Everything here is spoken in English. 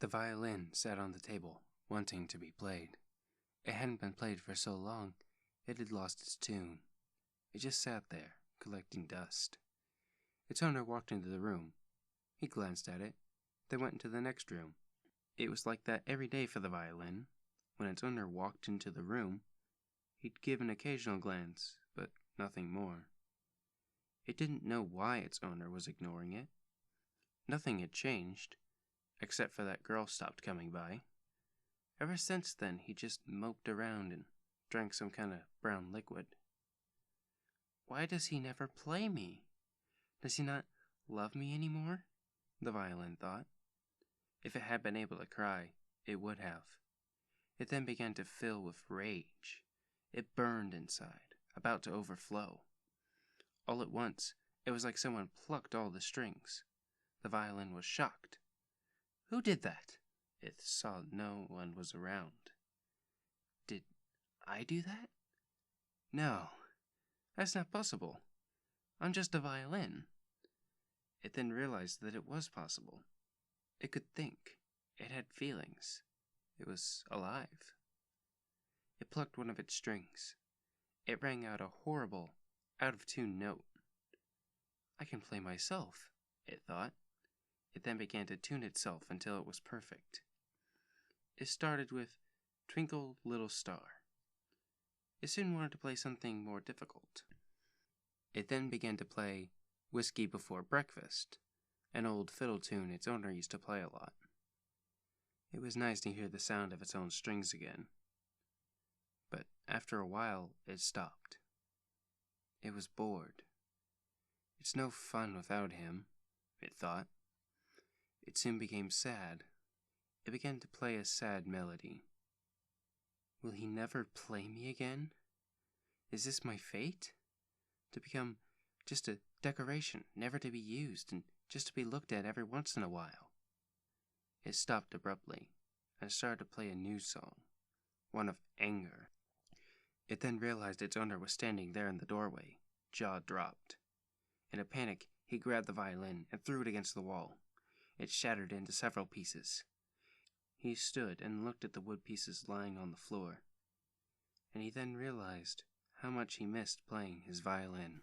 The violin sat on the table, wanting to be played. It hadn't been played for so long, it had lost its tune. It just sat there, collecting dust. Its owner walked into the room. He glanced at it, then went into the next room. It was like that every day for the violin. When its owner walked into the room, he'd give an occasional glance, but nothing more. It didn't know why its owner was ignoring it. Nothing had changed, except for that girl stopped coming by. Ever since then, he just moped around and drank some kind of brown liquid. Why does he never play me? Does he not love me anymore? The violin thought. If it had been able to cry, it would have. It then began to fill with rage. It burned inside, about to overflow. All at once, it was like someone plucked all the strings. The violin was shocked. Who did that? It saw no one was around. Did I do that? No, that's not possible. I'm just a violin. It then realized that it was possible. It could think. It had feelings. It was alive. It plucked one of its strings. It rang out a horrible, out-of-tune note. I can play myself, it thought. It then began to tune itself until it was perfect. It started with Twinkle Little Star. It soon wanted to play something more difficult. It then began to play Whiskey Before Breakfast, an old fiddle tune its owner used to play a lot. It was nice to hear the sound of its own strings again. But after a while, it stopped. It was bored. It's no fun without him, it thought. It soon became sad. It began to play a sad melody. Will he never play me again? Is this my fate? To become just a decoration, never to be used, and just to be looked at every once in a while? It stopped abruptly, and started to play a new song, one of anger. It then realized its owner was standing there in the doorway, jaw dropped. In a panic, he grabbed the violin and threw it against the wall. It shattered into several pieces. He stood and looked at the wood pieces lying on the floor, and he then realized how much he missed playing his violin.